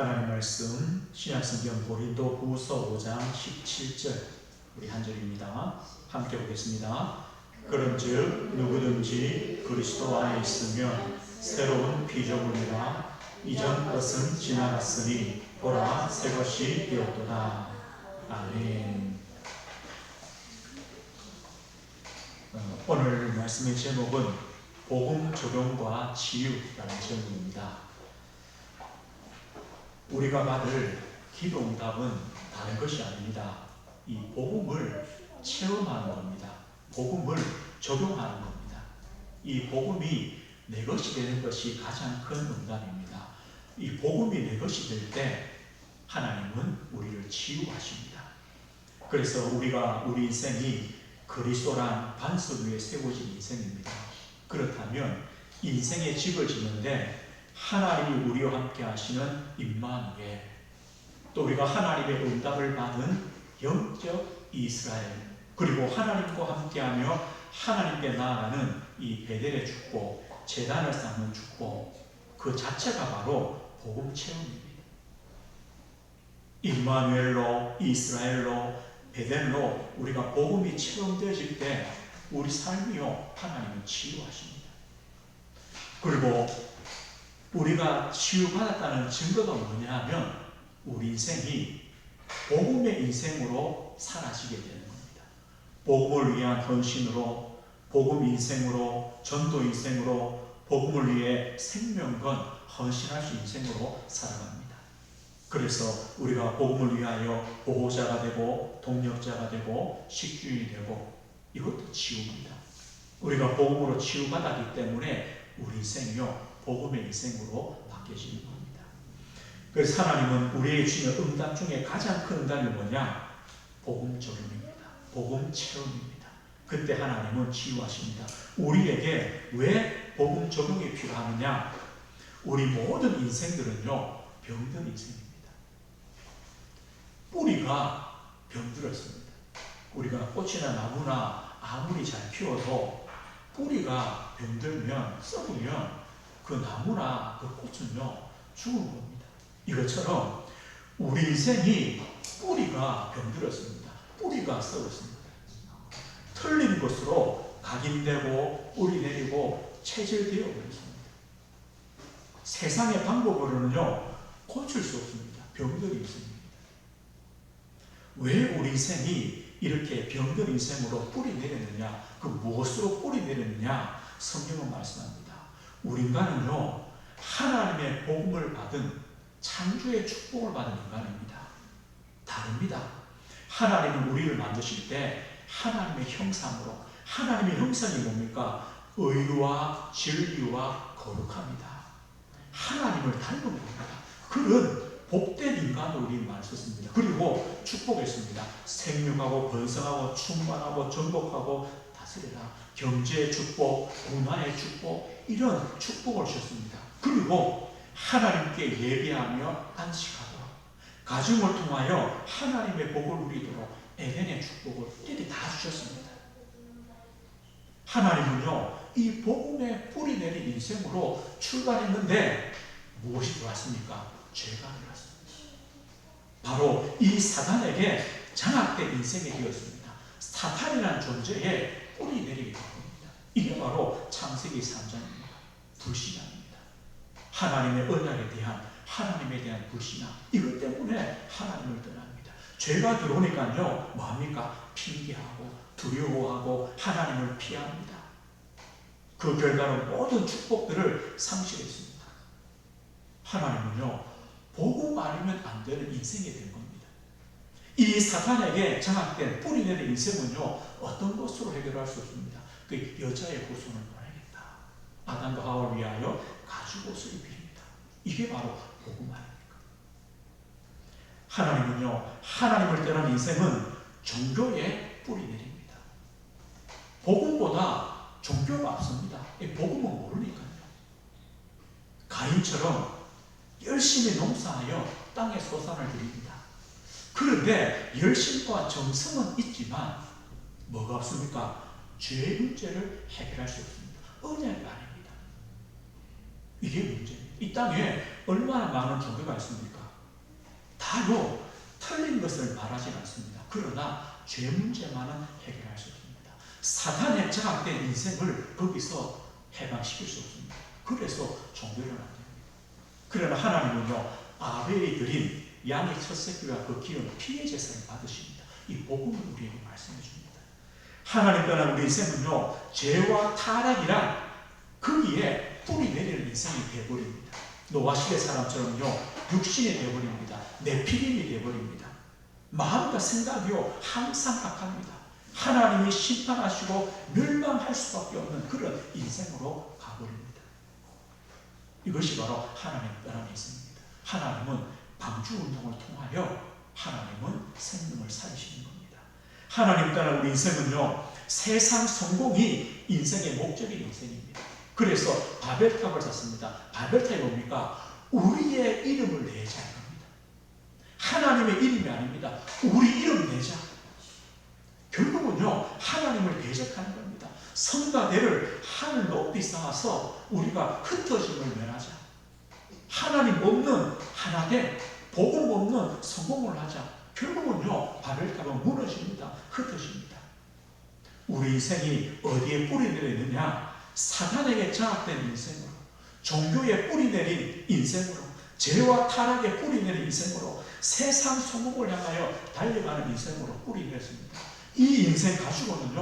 하나님 말씀 신약성경 고린도후서 5장 17절 우리 한 절입니다. 함께 보겠습니다. 그런즉 누구든지 그리스도 안에 있으면 새로운 피조물이라 이전 것은 지나갔으니 보라 새 것이 되었도다. 아멘. 오늘 말씀의 제목은 복음 적용과 치유라는 제목입니다. 우리가 받을 기도 응답은 다른 것이 아닙니다. 이 복음을 체험하는 겁니다. 복음을 적용하는 겁니다. 이 복음이 내 것이 되는 것이 가장 큰 응답입니다. 이 복음이 내 것이 될 때 하나님은 우리를 치유하십니다. 그래서 우리 인생이 그리스도란 반석 위에 세워진 인생입니다. 그렇다면 인생의 집을 짓는데 하나님이 우리와 함께 하시는 임마누엘, 또 우리가 하나님의 응답을 받은 영적 이스라엘, 그리고 하나님과 함께하며 하나님께 나아가는 이 베델의 축복, 제단을 쌓는 축복, 그 자체가 바로 복음 체험입니다. 임마누엘로, 이스라엘로, 베델로 우리가 복음이 체험되어질 때 우리 삶이요 하나님은 치유하십니다. 그리고 우리가 치유받았다는 증거가 뭐냐 하면 우리 인생이 복음의 인생으로 사라지게 되는 겁니다. 복음을 위한 헌신으로, 복음 인생으로, 전도 인생으로, 복음을 위해 생명건 헌신할 수 인생으로 살아갑니다. 그래서 우리가 복음을 위하여 보호자가 되고 동력자가 되고 식주인이 되고 이것도 치유입니다. 우리가 복음으로 치유받았기 때문에 우리 인생이요 복음의 인생으로 바뀌어지는 겁니다. 그래서 하나님은 우리에게 주시는 응답 중에 가장 큰 응답이 뭐냐? 복음 적용입니다. 복음 체험입니다. 그때 하나님은 치유하십니다. 우리에게 왜 복음 적용이 필요하느냐? 우리 모든 인생들은요 병든 인생입니다. 뿌리가 병들었습니다. 우리가 꽃이나 나무나 아무리 잘 키워도 뿌리가 병들면, 썩으면 그 나무나 그 꽃은요 죽은 겁니다. 이것처럼 우리 인생이 뿌리가 병들었습니다. 뿌리가 썩었습니다. 틀린 것으로 각인되고 뿌리 내리고 체질되어 버렸습니다. 세상의 방법으로는요 고칠 수 없습니다. 병들이 있습니다. 왜 우리 인생이 이렇게 병든 인생으로 뿌리 내렸느냐? 그 무엇으로 뿌리 내렸느냐? 성경은 말씀합니다. 우리 인간은요 하나님의 복음을 받은 창조의 축복을 받은 인간입니다. 다릅니다. 하나님은 우리를 만드실 때 하나님의 형상으로, 하나님의 형상이 뭡니까? 의와 진리와 거룩합니다. 하나님을 닮은 겁니다. 그런 복된 인간으로 우리 말 썼습니다. 그리고 축복했습니다. 생육하고 번성하고 충만하고 정복하고 다스리라. 경제의 축복, 문화의 축복, 이런 축복을 주셨습니다. 그리고 하나님께 예배하며 안식하도록, 가정을 통하여 하나님의 복을 누리도록 에덴의 축복을 이렇게 다 주셨습니다. 하나님은요 이 복음에 뿌리 내린 인생으로 출발했는데 무엇이 들어왔습니까? 죄가 들어왔습니다. 바로 이 사단에게 장악된 인생이 되었습니다. 사탄이라는 존재에 뿌리 내리게 된 겁니다. 이게 바로 창세기 3장입니다. 불신앙입니다. 하나님의 언약에 대한, 하나님에 대한 불신앙, 이것 때문에 하나님을 떠납니다. 죄가 들어오니까요 뭐합니까? 핑계하고 두려워하고 하나님을 피합니다. 그 결과로 모든 축복들을 상실했습니다. 하나님은요 복음 아니면 안 되는 인생이 된 겁니다. 이 사탄에게 장악된 뿌리 내린 인생은요 어떤 것으로 해결할 수 없습니다. 그 여자의 후손을 보내겠다. 아담과 하와를 위하여 가죽옷을 입힙니다. 이게 바로 복음 아닙니까? 하나님은요 하나님을 떠난 인생은 종교에 뿌리 내립니다. 복음보다 종교가 앞섭니다. 복음은 모르니까요. 가인처럼 열심히 농사하여 땅에 소산을 드립니다. 그런데 열심과 정성은 있지만 뭐가 없습니까? 죄의 문제를 해결할 수 없습니다. 은혜가 아닙니다. 이게 문제입니다. 이 땅에 얼마나 많은 종교가 있습니까? 다요 틀린 것을 말하지 않습니다. 그러나 죄 문제만은 해결할 수 없습니다. 사탄에 장악된 인생을 거기서 해방시킬 수 없습니다. 그래서 종교는 안 됩니다. 그러나 하나님은요, 아벨이 드린 양의 첫 새끼와 그 기름 피의 제사를 받으십니다. 이 복음을 우리에게 말씀해 줍니다. 하나님 떠난 우리 인생은요, 죄와 타락이란 거기에 뿌리 내리는 인생이 되어버립니다. 노아 시대 사람처럼요, 육신이 되어버립니다. 네피림이 되어버립니다. 마음과 생각이요, 항상 악합니다. 하나님이 심판하시고 멸망할 수밖에 없는 그런 인생으로 가버립니다. 이것이 바로 하나님 떠난 인생입니다. 하나님은 방주운동을 통하여 하나님은 생명을 살리시는 겁니다. 하나님 떠난 우리 인생은요, 세상 성공이 인생의 목적인 인생입니다. 그래서 바벨탑을 샀습니다. 바벨탑이 뭡니까? 우리의 이름을 내자는 겁니다. 하나님의 이름이 아닙니다. 우리 이름 내자. 결국은요, 하나님을 대적하는 겁니다. 성과대를 하늘 높이 쌓아서 우리가 흩어짐을 면하자. 하나님 없는 하나됨, 복음 없는 성공을 하자. 결국은요, 바벨탑은 무너집니다. 흩어집니다. 우리 인생이 어디에 뿌리 내리느냐? 사탄에게 장악된 인생으로, 종교에 뿌리 내린 인생으로, 죄와 타락에 뿌리 내린 인생으로, 세상 성공을 향하여 달려가는 인생으로 뿌리 내렸습니다. 이 인생 가지고는요,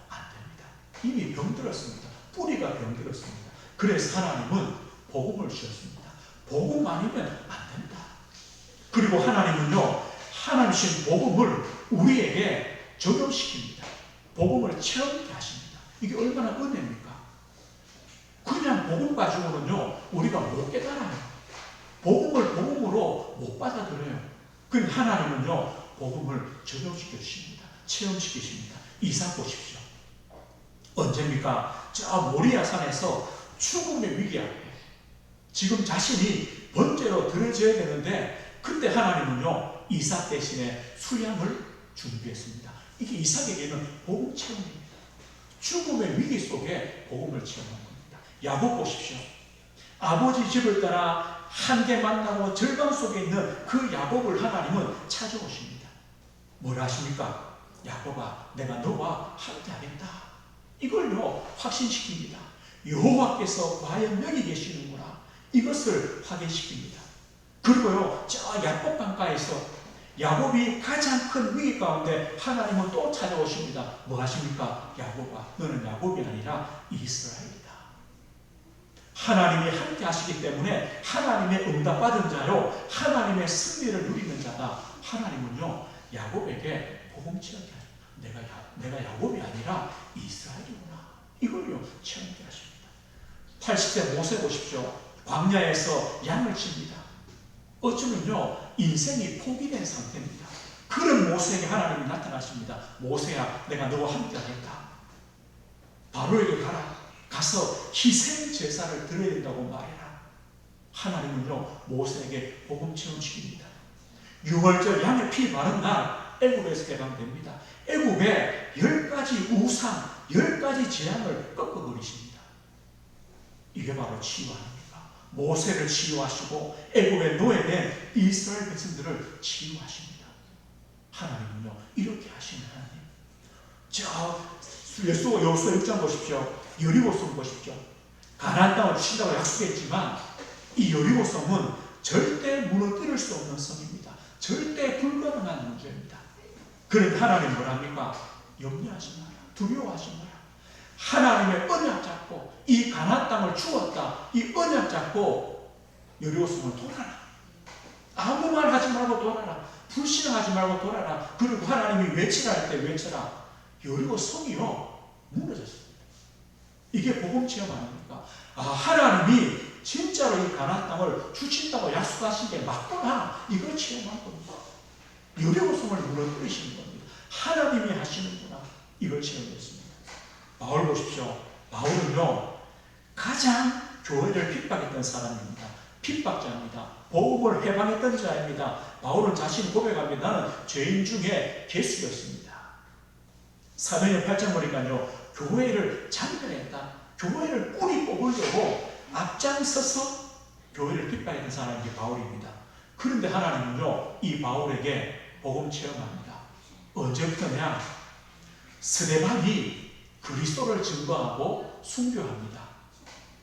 안 됩니다. 이미 병들었습니다. 뿌리가 병들었습니다. 그래서 하나님은 복음을 주셨습니다. 복음 아니면 안 된다. 그리고 하나님은요, 하나님 주신 복음을 우리에게 적용시킵니다. 복음을 체험하게 하십니다. 이게 얼마나 은혜입니까? 그냥 복음 가지고는요, 우리가 못 깨달아요. 복음을 복음으로 못 받아들여요. 그럼 하나님은요, 복음을 적용시켜 주십니다. 체험시키십니다. 이삭 보십시오. 언제입니까? 저 모리아산에서 죽음의 위기 앞에 지금 자신이 번제로 드려져야 되는데, 그때 하나님은요, 이삭 대신에 수양을 준비했습니다. 이게 이삭에게는 복음 체험입니다. 죽음의 위기 속에 복음을 체험한 겁니다. 야곱 보십시오. 아버지 집을 따라 한계 만나고 절망 속에 있는 그 야곱을 하나님은 찾아오십니다. 뭘 하십니까? 야곱아, 내가 너와 함께 하겠다. 이걸요, 확신시킵니다. 여호와께서 과연 여기 계시는구나. 이것을 확인시킵니다. 그리고요, 저 야곱 강가에서 야곱이 가장 큰 위기 가운데 하나님은 또 찾아오십니다. 뭐 하십니까? 야곱아, 너는 야곱이 아니라 이스라엘이다. 하나님이 함께 하시기 때문에 하나님의 응답받은 자요, 하나님의 승리를 누리는 자다. 하나님은요, 야곱에게 복음 체험케 하십니다. 내가 야곱이 아니라 이스라엘이구나. 이걸요, 체험케 하십니다. 80세 모세 보십시오. 광야에서 양을 칩니다. 어쩌면요, 인생이 포기된 상태입니다. 그런 모세에게 하나님이 나타나십니다. 모세야, 내가 너와 함께 하겠다. 바로에게 가라. 가서 희생 제사를 드려야 된다고 말해라. 하나님은요, 모세에게 복음 체험시킵니다. 6월절 양의 피 바른 날 애굽에서 해방됩니다. 애굽의 10가지 우상, 10가지 재앙을 꺾어버리십니다. 이게 바로 치유 아닙니까? 모세를 치유하시고 애굽에 노예된 이스라엘 백성들을 치유하십니다. 하나님은요, 이렇게 하시는 하나님. 자, 여호수아 6장 보십시오. 여리고성 보십시오. 가나안 땅을 주신다고 약속했지만 이 여리고성은 절대 무너뜨릴 수 없는 성입니다. 절대 불가능한 문제입니다. 그런데 하나님 뭐랍니까? 염려하지 마라. 두려워하지 마라. 하나님의 언약 잡고 이 가나안 땅을 주었다. 이 언약 잡고 여리고성을 돌아라. 아무 말 하지 말고 돌아라. 불신하지 말고 돌아라. 그리고 하나님이 외치라 할 때 외쳐라. 여리고성이요, 무너졌습니다. 이게 복음 체험 아닙니까? 아, 하나님이 진짜로 이 가나안 땅을 주신다고 약속하신 게 맞구나. 이걸 체험한 겁니다. 여리고성을 무너뜨리시는 겁니다. 하나님이 하시는구나. 이걸 체험했습니다. 바울 보십시오. 바울은요, 가장 교회를 핍박했던 사람입니다. 핍박자입니다. 복음을 해방했던 자입니다. 바울은 자신이 고백합니다. 나는 죄인 중에 개수였습니다. 사도행전 8장 보니까요, 교회를 장별했다. 교회를 뿌리 뽑으려고 앞장서서 교회를 핍박했던 사람이 바울입니다. 그런데 하나님은요, 이 바울에게 복음 체험합니다. 언제부터냐? 스데반이 그리스도를 증거하고 순교합니다.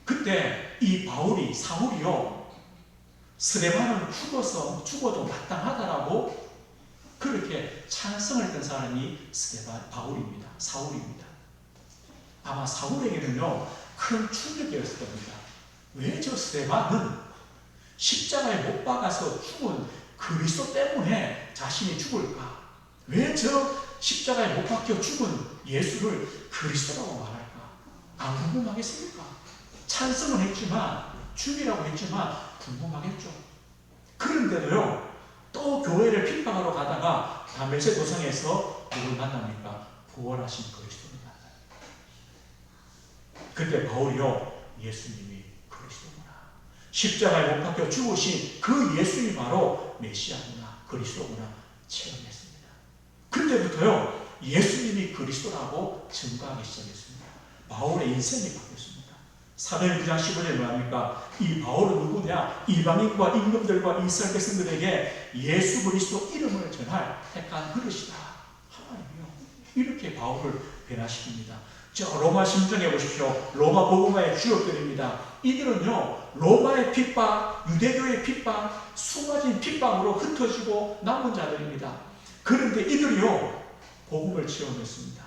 그때 이 사울이요, 스데반은 죽어도 마땅하다라고 그렇게 찬성을 했던 사람이 바울입니다. 사울입니다. 아마 사울에게는요, 큰 충격이었을 겁니다. 왜 저 스데반은 십자가에 못 박아서 죽은 그리스도 때문에 자신이 죽을까? 왜 저 십자가에 못 박혀 죽은 예수를 그리스도라고 말할까? 안 궁금하겠습니까? 찬성은 했지만, 죽이라고 했지만 궁금하겠죠. 그런데도요, 또 교회를 핍박하러 가다가 다메섹 도상에서 누굴 만납니까? 부활하신 그리스도를 만나요. 그때 바울이요, 예수님이 그리스도구나, 십자가에 못 박혀 죽으신 그 예수님이 바로 메시아구나, 그리스도구나 체험했습니다. 그때부터요, 예수님이 그리스도라고 증거하기 시작했습니다. 바울의 인생이 바뀌었습니다. 사도행 9장 15절에 뭐합니까? 이 바울은 누구냐? 이방인과 임금들과 이스라엘 백성들에게 예수 그리스도 이름을 전할 택한 그릇이다. 하나님이요, 이렇게 바울을 변화시킵니다. 저 로마 심정해 보십시오. 로마 복음화의 주역들입니다. 이들은요, 로마의 핍박, 유대교의 핍박, 수많은 핍박으로 흩어지고 남은 자들입니다. 그런데 이들이요, 복음을 체험했습니다.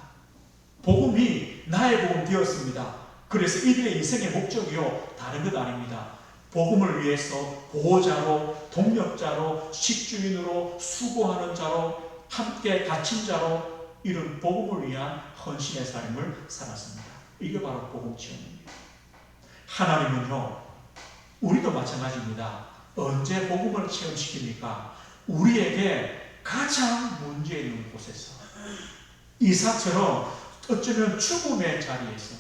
복음이 나의 복음 되었습니다. 그래서 이들의 인생의 목적이요, 다른 것 아닙니다. 복음을 위해서 보호자로, 동력자로, 식주인으로, 수고하는 자로, 함께 갇힌 자로, 이런 복음을 위한 헌신의 삶을 살았습니다. 이게 바로 복음 체험입니다. 하나님은요, 우리도 마찬가지입니다. 언제 복음을 체험시킵니까? 우리에게 가장 문제 있는 곳에서, 이삭처럼 어쩌면 죽음의 자리에서,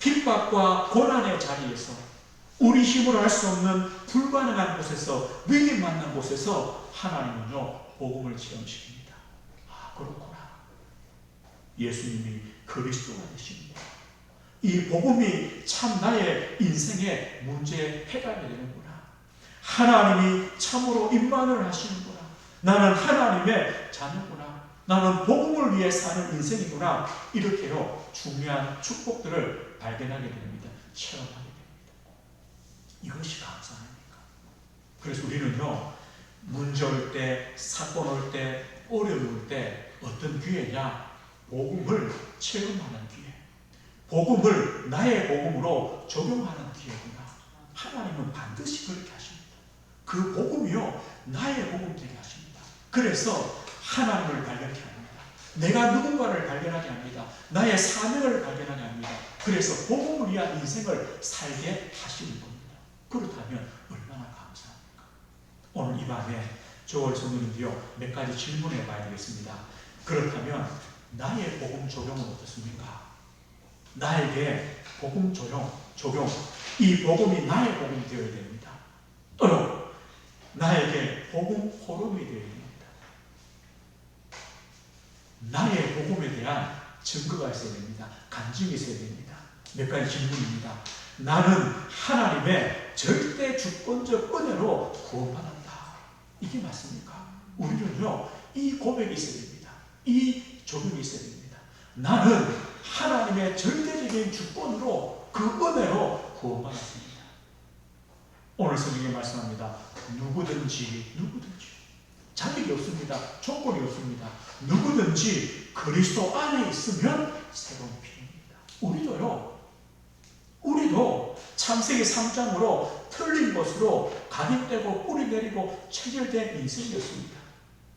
핍박과 고난의 자리에서, 우리 힘으로 할 수 없는 불가능한 곳에서, 위기 만난 곳에서 하나님은요, 복음을 체험시킵니다. 아, 그렇구나. 예수님이 그리스도가 되십니다. 이 복음이 참 나의 인생의 문제의 해답이 되는구나. 하나님이 참으로 임만을 하시는구나. 나는 하나님의 자녀구나. 나는 복음을 위해 사는 인생이구나. 이렇게요, 중요한 축복들을 발견하게 됩니다. 체험하게 됩니다. 이것이 감사 아닙니까? 그래서 우리는요, 문제 올 때, 사건 올 때, 어려움 올 때 어떤 기회냐? 복음을 체험하는 기회. 복음을 나의 복음으로 적용하는 기회구나. 하나님은 반드시 그렇게 하십니다. 그 복음이요, 나의 복음 되게 하십니다. 그래서 하나님을 발견하게 합니다. 내가 누군가를 발견하게 합니다. 나의 사명을 발견하게 합니다. 그래서 복음을 위한 인생을 살게 하시는 겁니다. 그렇다면 얼마나 감사합니까? 오늘 이 밤에 조월 성도님도요, 몇 가지 질문해 봐야 되겠습니다. 그렇다면 나의 복음 적용은 어떻습니까? 나에게 복음 적용, 이 복음이 나의 복음이 되어야 됩니다. 또요, 나에게 복음 포럼이 되어야 됩니다. 나의 복음에 대한 증거가 있어야 됩니다. 간증이 있어야 됩니다. 몇 가지 질문입니다. 나는 하나님의 절대 주권적 은혜로 구원받았다. 이게 맞습니까? 우리는요, 이 고백이 있어야 됩니다. 이 적용이 있어야 됩니다. 나는 하나님의 절대적인 주권으로, 그 은혜로 구원받았습니다. 오늘 성경에 말씀합니다. 누구든지 자격이 없습니다. 조건이 없습니다. 누구든지 그리스도 안에 있으면 새로운 피입니다. 우리도 창세기 3장으로 틀린 것으로 가입되고 뿌리 내리고 체질된 인생이었습니다.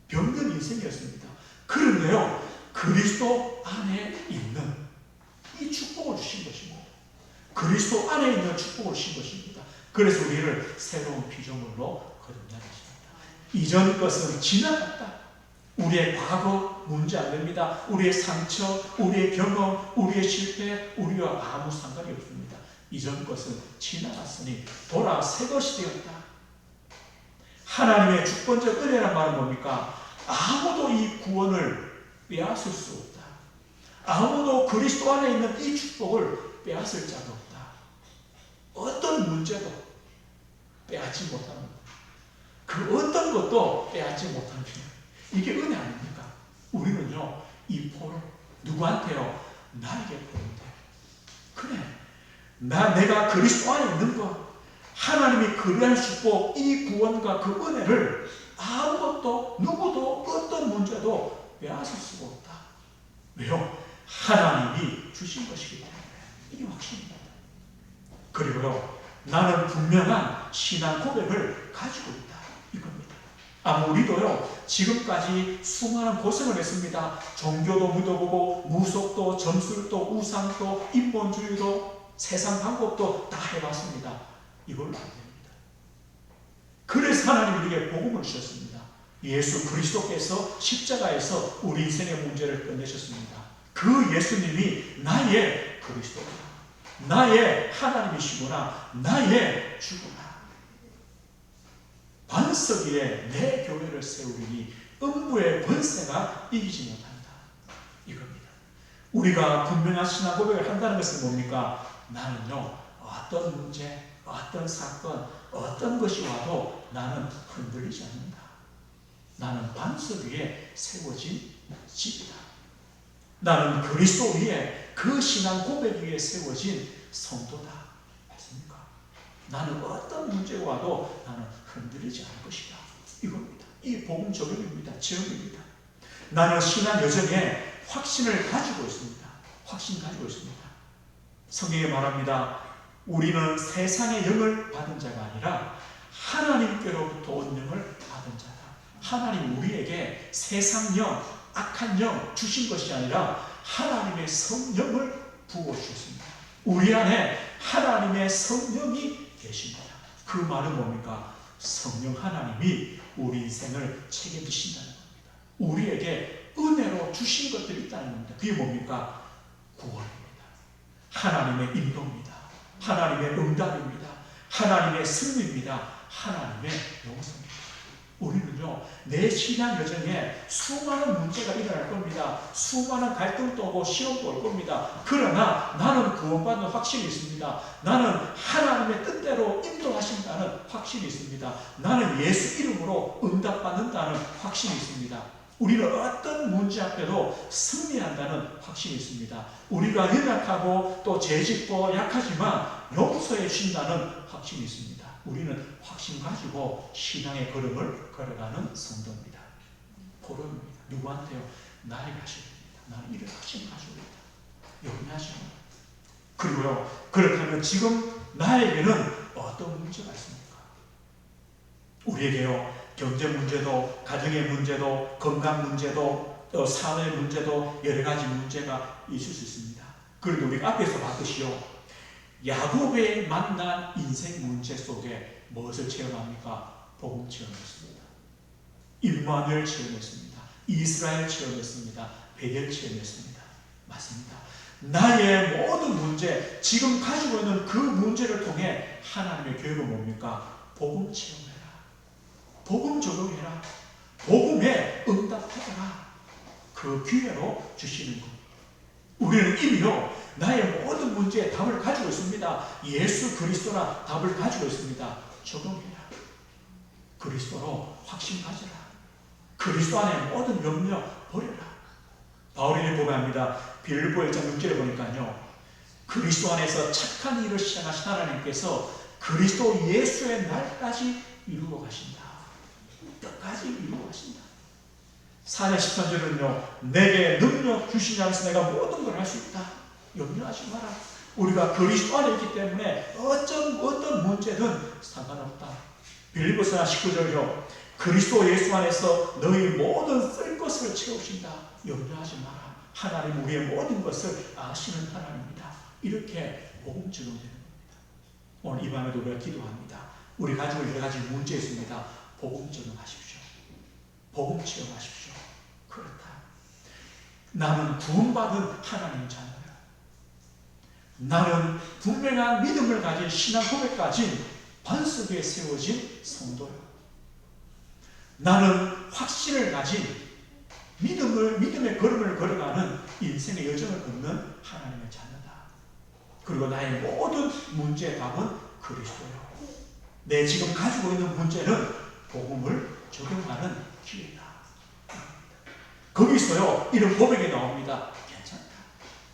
병든 인생이었습니다. 그런데요, 그리스도 안에 있는 이 축복을 주신 것입니다. 그리스도 안에 있는 축복을 주신 것입니다. 그래서 우리를 새로운 피조물로 거듭나게 하십니다. 이전 것은 지나갔다. 우리의 과거 문제 안 됩니다. 우리의 상처, 우리의 경험, 우리의 실패, 우리와 아무 상관이 없습니다. 이전 것은 지나갔으니 돌아 새 것이 되었다. 하나님의 주권적 은혜란 말은 뭡니까? 아무도 이 구원을 빼앗을 수 없다. 아무도 그리스도 안에 있는 이 축복을 빼앗을 자가 없다. 어떤 문제도 빼앗지 못합니다. 그 어떤 것도 빼앗지 못하는 거예요. 이게 은혜 아닙니까? 우리는요, 이 포를 누구한테요? 나에게 보는데. 그래, 내가 그리스도 안에 있는 거, 하나님이 그리한 축복, 이 구원과 그 은혜를 아무것도 누구도 어떤 문제도 빼앗을 수가 없다. 왜요? 하나님이 주신 것이기 때문에. 이게 확신입니다. 그리고요, 나는 분명한 신앙 고백을 가지고 있다. 이겁니다. 우리도요, 지금까지 수많은 고생을 했습니다. 종교도 묻어보고, 무속도, 점술도, 우상도, 인본주의도, 세상 방법도 다 해봤습니다. 이걸로 안 됩니다. 그래서 하나님이 우리에게 복음을 주셨습니다. 예수 그리스도께서 십자가에서 우리 인생의 문제를 끝내셨습니다. 그 예수님이 나의 그리스도구나, 나의 하나님이시구나, 나의 주구나. 반석 위에 내 교회를 세우리니 음부의 권세가 이기지 못한다. 이겁니다. 우리가 분명한 신앙 고백을 한다는 것은 뭡니까? 나는요, 어떤 문제, 어떤 사건, 어떤 것이 와도 나는 흔들리지 않는다. 나는 반석 위에 세워진 집이다. 나는 그리스도 위에, 그 신앙 고백 위에 세워진 성도다. 맞습니까? 나는 어떤 문제가 와도 나는 흔들리지 않을 것이다. 이겁니다. 이 복음 적용입니다. 체험입니다. 나는 신앙 여정에 확신을 가지고 있습니다. 확신 가지고 있습니다. 성경에 말합니다. 우리는 세상의 영을 받은 자가 아니라 하나님께로부터 온 영을 받은 자다. 하나님 우리에게 세상 영, 악한 영 주신 것이 아니라 하나님의 성령을 부어주셨습니다. 우리 안에 하나님의 성령이 계십니다. 그 말은 뭡니까? 성령 하나님이 우리 인생을 책임지신다는 겁니다. 우리에게 은혜로 주신 것들이 있다는 겁니다. 그게 뭡니까? 구원입니다. 하나님의 인도입니다. 하나님의 응답입니다. 하나님의 승리입니다. 하나님의 용서입니다. 우리는요, 내 신앙 여정에 수많은 문제가 일어날 겁니다. 수많은 갈등도 오고 시험도 올 겁니다. 그러나 나는 구원받는 확신이 있습니다. 나는 하나님의 뜻대로 인도하신다는 확신이 있습니다. 나는 예수 이름으로 응답받는다는 확신이 있습니다. 우리는 어떤 문제 앞에도 승리한다는 확신이 있습니다. 우리가 연약하고 또 죄짓고 약하지만 용서해 주신다는 확신이 있습니다. 우리는 확신 가지고 신앙의 걸음을 걸어가는 성도입니다. 포럼입니다. 누구한테요? 나에게 하십니다. 나는 이런 확신을 가지고 있다. 염려하시는 거예요. 그리고요, 그렇다면 지금 나에게는 어떤 문제가 있습니까? 우리에게요, 경제 문제도, 가정의 문제도, 건강 문제도, 사회 문제도, 여러 가지 문제가 있을 수 있습니다. 그런데 우리가 앞에서 봤듯이요, 야곱의 만난 인생 문제 속에 무엇을 체험합니까? 복음 체험했습니다. 임마누엘 체험했습니다. 이스라엘 체험했습니다. 베델 체험했습니다. 맞습니다. 나의 모든 문제, 지금 가지고 있는 그 문제를 통해 하나님의 교육은 뭡니까? 복음 체험해라. 복음 적용해라. 복음에 응답해라. 그 기회로 주시는 겁니다. 우리는 이미요, 나의 모든 문제에 답을 가지고 있습니다. 예수 그리스도라 답을 가지고 있습니다. 적용해라. 그리스도로 확신 가져라. 그리스도 안에 모든 염려 버려라. 바울이 보고합니다. 빌립보 1장 6절에 보니까요, 그리스도 안에서 착한 일을 시작하신 하나님께서 그리스도 예수의 날까지 이루어 가신다. 끝까지 이루어 가신다. 4장 13절은요, 내게 능력 주시지 않아서 내가 모든 걸 할 수 있다. 염려하지 마라. 우리가 그리스도 안에 있기 때문에 어떤 문제든 상관없다. 빌립보서 19절요, 그리스도 예수 안에서 너희 모든 쓸 것을 채우신다. 염려하지 마라. 하나님 우리의 모든 것을 아시는 하나님입니다. 이렇게 복음 적용되는 겁니다. 오늘 이 밤에도 우리가 기도합니다. 우리 가지고 여러 가지 문제 있습니다. 복음 적용하십시오. 복음 체험하십시오. 그렇다. 나는 구원받은 하나님 자녀야. 나는 분명한 믿음을 가진 신앙 고백 가진 반석 위에 세워진 성도요. 나는 확신을 가진 믿음의 걸음을 걸어가는 인생의 여정을 걷는 하나님의 자녀다. 그리고 나의 모든 문제의 답은 그리스도요. 내 지금 가지고 있는 문제는 복음을 적용하는 기회다. 거기서요 이런 고백이 나옵니다. 괜찮다.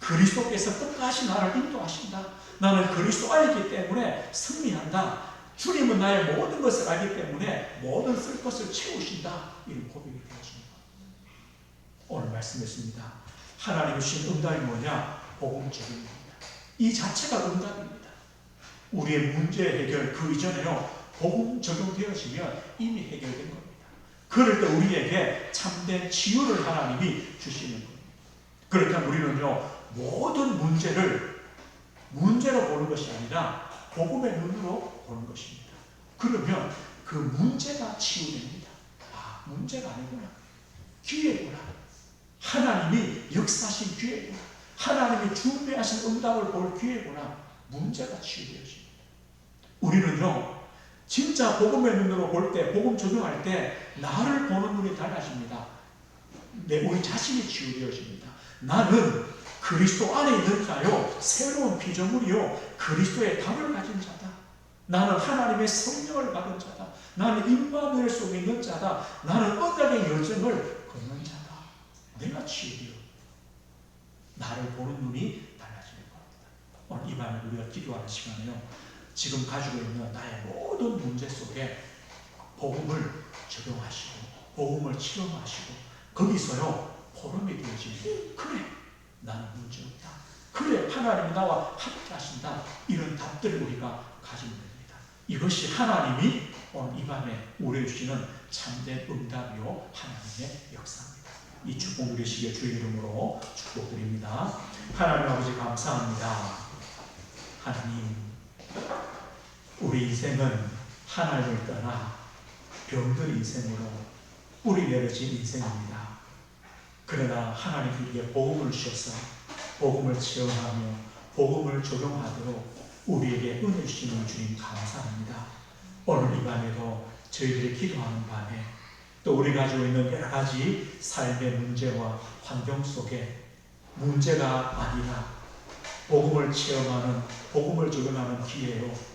그리스도께서 끝까지 나를 인도하신다. 나는 그리스도 안이기 때문에 승리한다. 주님은 나의 모든 것을 알기 때문에 모든 쓸 것을 채우신다. 이런 고백이 되어집니다. 오늘 말씀했습니다. 하나님이 주신 응답이 뭐냐? 복음 적용입니다. 이 자체가 응답입니다. 우리의 문제 해결 그 이전에요 복음 적용되어지면 이미 해결된 겁니다. 그럴 때 우리에게 참된 치유를 하나님이 주시는 겁니다. 그렇다면 우리는요 모든 문제를 문제로 보는 것이 아니라 복음의 눈으로 보는 것입니다. 그러면 그 문제가 치유됩니다. 아, 문제가 아니구나. 기회구나. 하나님이 역사하신 기회구나. 하나님이 준비하신 응답을 볼 기회구나. 문제가 치유되어집니다. 우리는요 진짜 복음의 눈으로 볼 때, 복음 적용할 때 나를 보는 눈이 달라집니다. 우리 자신이 치유되어집니다. 나는 그리스도 안에 있는 자요, 새로운 피조물이요, 그리스도의 답을 가진 자다. 나는 하나님의 성령을 받은 자다. 나는 임마누엘 속에 있는 자다. 나는 언약의 여정을 걷는 자다. 내가 치유되어 나를 보는 눈이 달라지는 겁니다. 오늘 이 밤에 우리가 기도하는 시간에요, 지금 가지고 있는 나의 모든 문제 속에 복음을 적용하시고 복음을 체험하시고 거기서요 보람이 되어지면 그래 나는 문제 없다. 그래 하나님이 나와 함께 하신다. 이런 답들을 우리가 가지면 됩니다. 이것이 하나님이 오늘 이 밤에 우리에게 주시는 참된 응답이요 하나님의 역사입니다. 이 축복 누리시기에 주의 이름으로 축복드립니다. 하나님 아버지 감사합니다. 하나님 우리 인생은 하나님을 떠나 병든 인생으로 뿌리 내려진 인생입니다. 그러나 하나님 우리에게 복음을 주셔서 복음을 체험하며 복음을 적용하도록 우리에게 은혜 주시는 주님 감사합니다. 오늘 이 밤에도 저희들이 기도하는 밤에 또 우리가 가지고 있는 여러 가지 삶의 문제와 환경 속에 문제가 아니라 복음을 체험하는 복음을 적용하는 기회로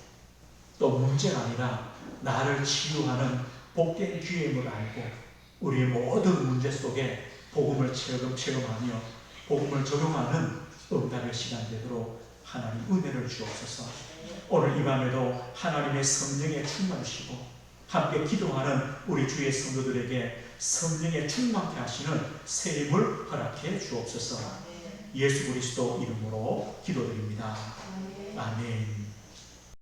또 문제가 아니라 나를 치유하는 복된 기회임을 알고 우리의 모든 문제 속에 복음을 체험하며 복음을 적용하는 응답의 시간 되도록 하나님 은혜를 주옵소서. 오늘 이 밤에도 하나님의 성령에 충만하시고 함께 기도하는 우리 주의 성도들에게 성령에 충만케 하시는 새 힘을 허락해 주옵소서. 예수 그리스도 이름으로 기도드립니다. 아멘.